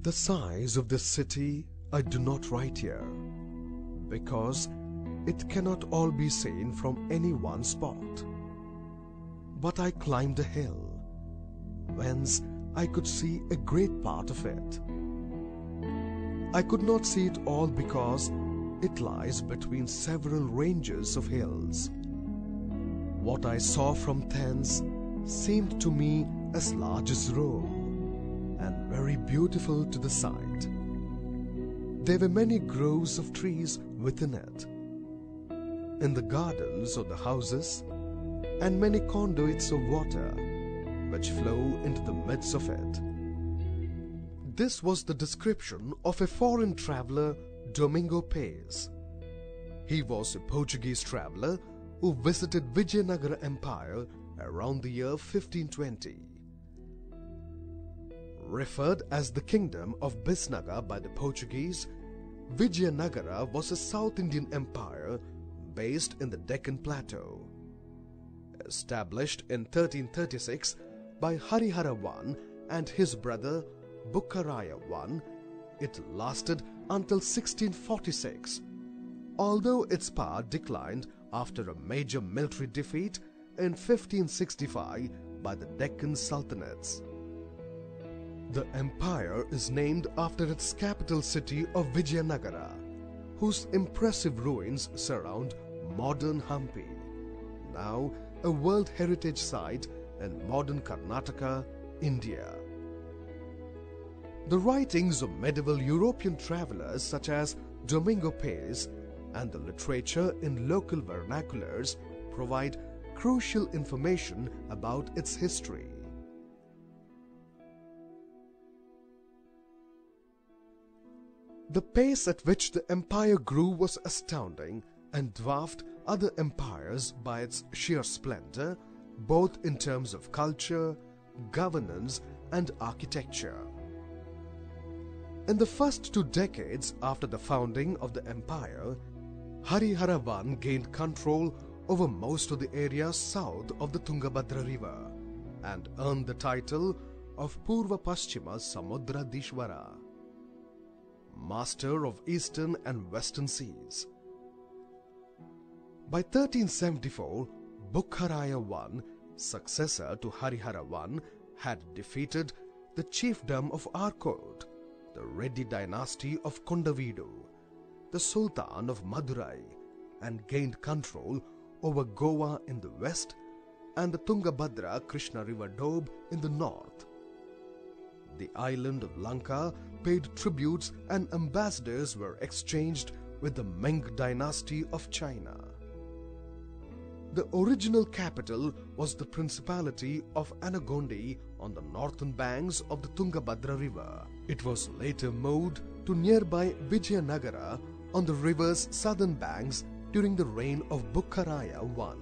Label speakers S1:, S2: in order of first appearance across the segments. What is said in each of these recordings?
S1: The size of this city I do not write here, because it cannot all be seen from any one spot. But I climbed a hill, whence I could see a great part of it. I could not see it all because it lies between several ranges of hills. What I saw from thence seemed to me as large as Rome, and very beautiful to the sight. There were many groves of trees within it, in the gardens of the houses, and many conduits of water which flow into the midst of it. This was the description of a foreign traveler, Domingo Paes. He was a Portuguese traveler who visited Vijayanagara Empire around the year 1520. Referred as the Kingdom of Bisnaga by the Portuguese, Vijayanagara was a South Indian empire based in the Deccan Plateau. Established in 1336 by Harihara I and his brother Bukkaraya I, it lasted until 1646, although its power declined after a major military defeat in 1565 by the Deccan Sultanates. The empire is named after its capital city of Vijayanagara, whose impressive ruins surround modern Hampi, now a World Heritage Site in modern Karnataka, India. The writings of medieval European travelers such as Domingo Paes and the literature in local vernaculars provide crucial information about its history. The pace at which the empire grew was astounding and dwarfed other empires by its sheer splendor, both in terms of culture, governance, and architecture. In the first 2 decades after the founding of the empire, Harihara I gained control over most of the area south of the Tungabhadra river and earned the title of Purva Paschima Samudradishwara, master of eastern and western seas. By 1374, Bukkaraya I, successor to Harihara I, had defeated the chiefdom of Arcot, the Reddy dynasty of Kondavidu, the Sultan of Madurai, and gained control over Goa in the west and the Tungabhadra Krishna River Doab in the north. The island of Lanka paid tributes and ambassadors were exchanged with the Ming dynasty of China. The original capital was the Principality of Anagondi on the northern banks of the Tungabhadra River. It was later moved to nearby Vijayanagara on the river's southern banks during the reign of Bukkaraya I.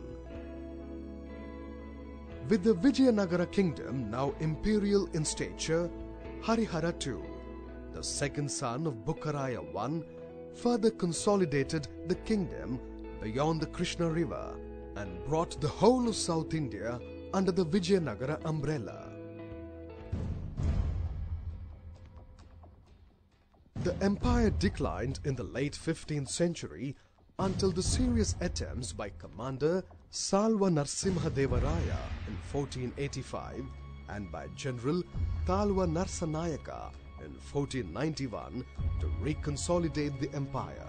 S1: With the Vijayanagara kingdom now imperial in stature, Harihara II, the second son of Bukkaraya I, further consolidated the kingdom beyond the Krishna River and brought the whole of South India under the Vijayanagara umbrella. The empire declined in the late 15th century until the serious attempts by Commander Salva Narsimhadevaraya in 1485 and by General Talva Narsanayaka in 1491 to reconsolidate the empire.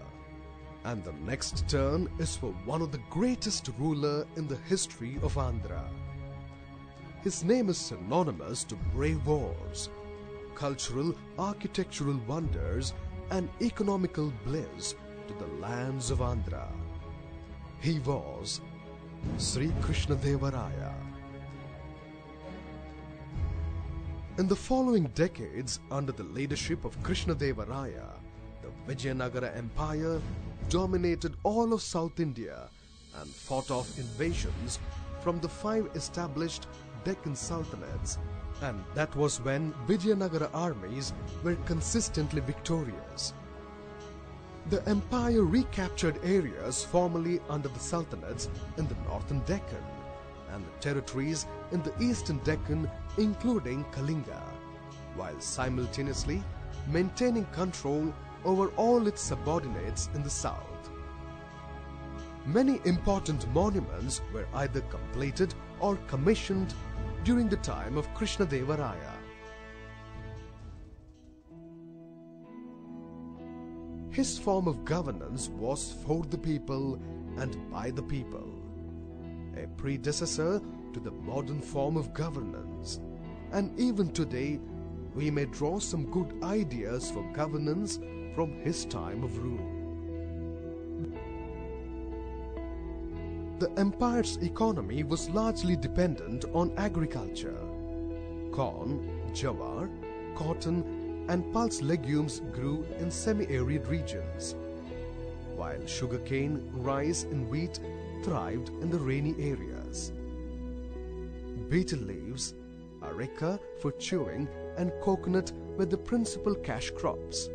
S1: And the next turn is for one of the greatest ruler in the history of Andhra. His name is synonymous to brave wars, cultural architectural wonders, and economical bliss to the lands of Andhra. He was Sri Krishna Devaraya. In the following decades, under the leadership of Krishna Devaraya, the Vijayanagara Empire dominated all of South India and fought off invasions from the 5 established Deccan Sultanates, and that was when Vijayanagara armies were consistently victorious. The empire recaptured areas formerly under the Sultanates in the northern Deccan and the territories in the eastern Deccan, including Kalinga, while simultaneously maintaining control over all its subordinates in the south. Many important monuments were either completed or commissioned during the time of Krishnadevaraya. His form of governance was for the people and by the people, a predecessor to the modern form of governance, and even today we may draw some good ideas for governance from his time of rule. The empire's economy was largely dependent on agriculture. Corn, jawar, cotton and pulse legumes grew in semi-arid regions, while sugarcane, rice and wheat thrived in the rainy areas. Betel leaves, areca for chewing and coconut were the principal cash crops,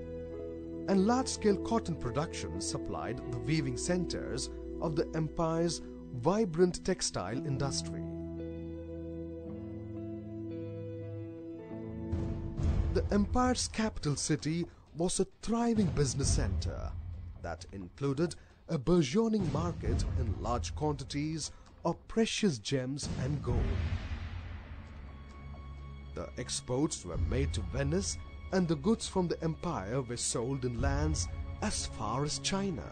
S1: and large-scale cotton production supplied the weaving centers of the empire's vibrant textile industry. The empire's capital city was a thriving business center that included a burgeoning market in large quantities of precious gems and gold. The exports were made to Venice, and the goods from the empire were sold in lands as far as China.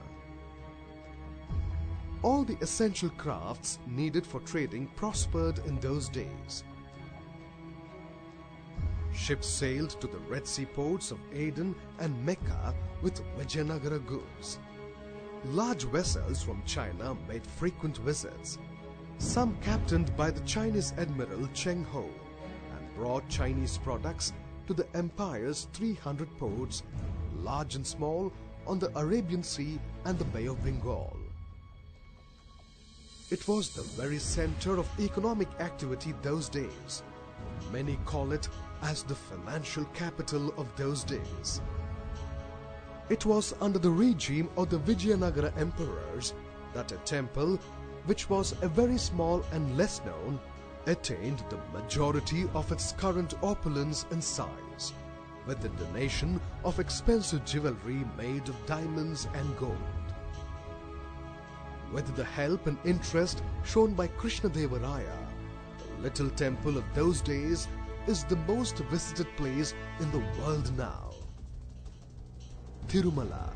S1: All the essential crafts needed for trading prospered in those days. Ships sailed to the Red Sea ports of Aden and Mecca with Vijayanagara goods. Large vessels from China made frequent visits, some captained by the Chinese Admiral Cheng Ho, and brought Chinese products to the empire's 300 ports, large and small, on the Arabian Sea and the Bay of Bengal. It was the very center of economic activity those days. Many call it as the financial capital of those days. It was under the regime of the Vijayanagara emperors that a temple, which was a very small and less known, attained the majority of its current opulence and size, with the donation of expensive jewelry made of diamonds and gold. With the help and interest shown by Krishnadevaraya, the little temple of those days is the most visited place in the world now. Tirumala.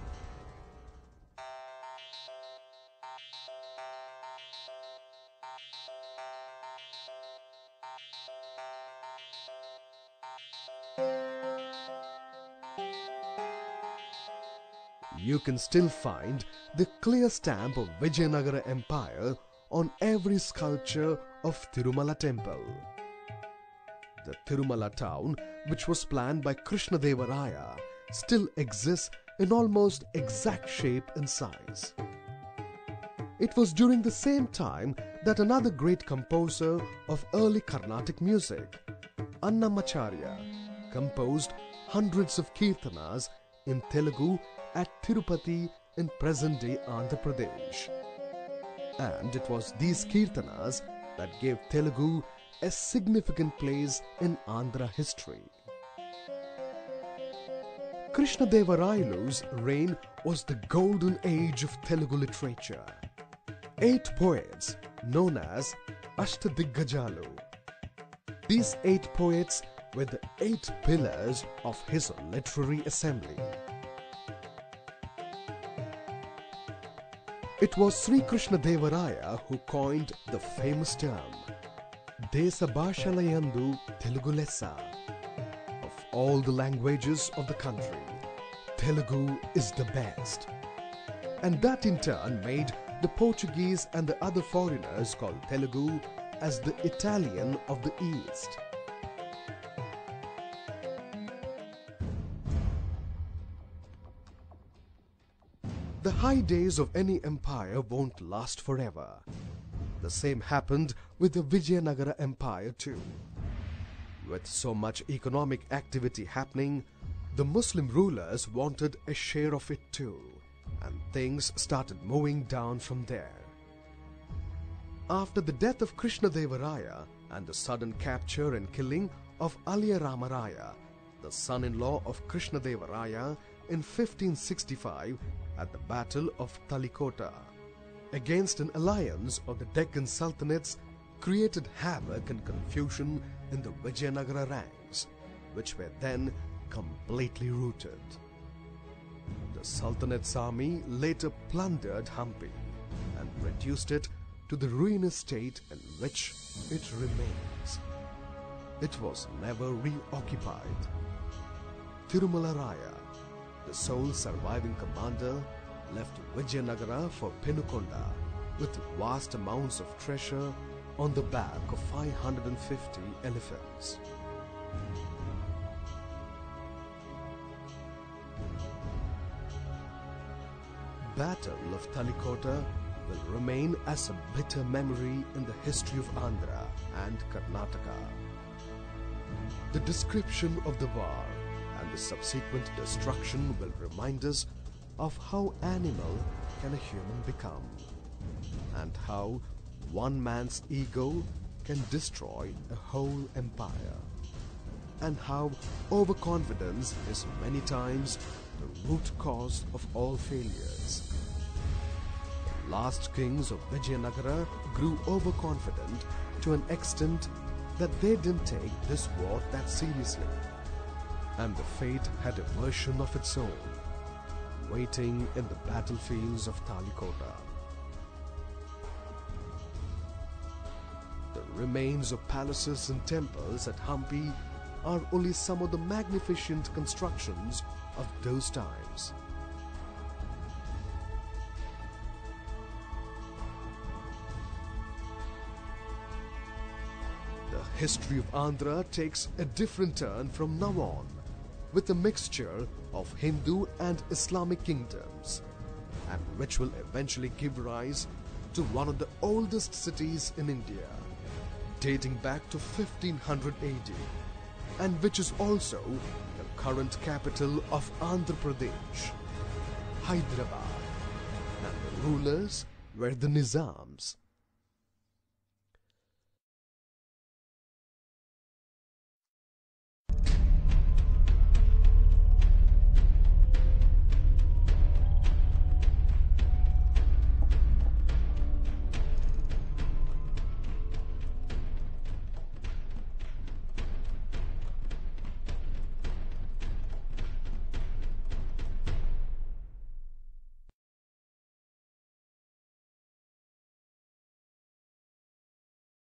S1: You can still find the clear stamp of Vijayanagara Empire on every sculpture of Tirumala temple. The Tirumala town, which was planned by Krishnadevaraya, still exists in almost exact shape and size. It was during the same time that another great composer of early Carnatic music, Annamacharya, composed hundreds of kirtanas in Telugu at Tirupati in present-day Andhra Pradesh. And it was these kirtanas that gave Telugu a significant place in Andhra history. Krishnadevarayulu's reign was the golden age of Telugu literature. 8 poets known as Ashtadiggajalu. These 8 poets were the 8 pillars of his literary assembly. It was Sri Krishnadevaraya who coined the famous term Desa Bhashalayandu Telugu Lessa. Of all the languages of the country, Telugu is the best. And that in turn made the Portuguese and the other foreigners call Telugu as the Italian of the East. The high days of any empire won't last forever. The same happened with the Vijayanagara Empire too. With so much economic activity happening, the Muslim rulers wanted a share of it too, and things started moving down from there. After the death of Krishnadevaraya and the sudden capture and killing of Aliya Ramaraya, the son-in-law of Krishnadevaraya, in 1565 at the Battle of Talikota, against an alliance of the Deccan Sultanates, created havoc and confusion in the Vijayanagara ranks, which were then completely routed. The Sultanate's army later plundered Hampi and reduced it to the ruinous state in which it remains. It was never reoccupied. Tirumala Raya, the sole surviving commander, left Vijayanagara for Penukonda with vast amounts of treasure on the back of 550 elephants. Battle of Talikota will remain as a bitter memory in the history of Andhra and Karnataka. The description of the war and the subsequent destruction will remind us of how animal can a human become, and how one man's ego can destroy a whole empire, and how overconfidence is many times the root cause of all failures. The last kings of Vijayanagara grew overconfident to an extent that they didn't take this war that seriously, and the fate had a version of its own, waiting in the battlefields of Talikota. The remains of palaces and temples at Hampi are only some of the magnificent constructions of those times. The history of Andhra takes a different turn from now on, with a mixture of Hindu and Islamic kingdoms, and which will eventually give rise to one of the oldest cities in India, dating back to 1500 AD, and which is also the current capital of Andhra Pradesh, Hyderabad, and the rulers were the Nizams.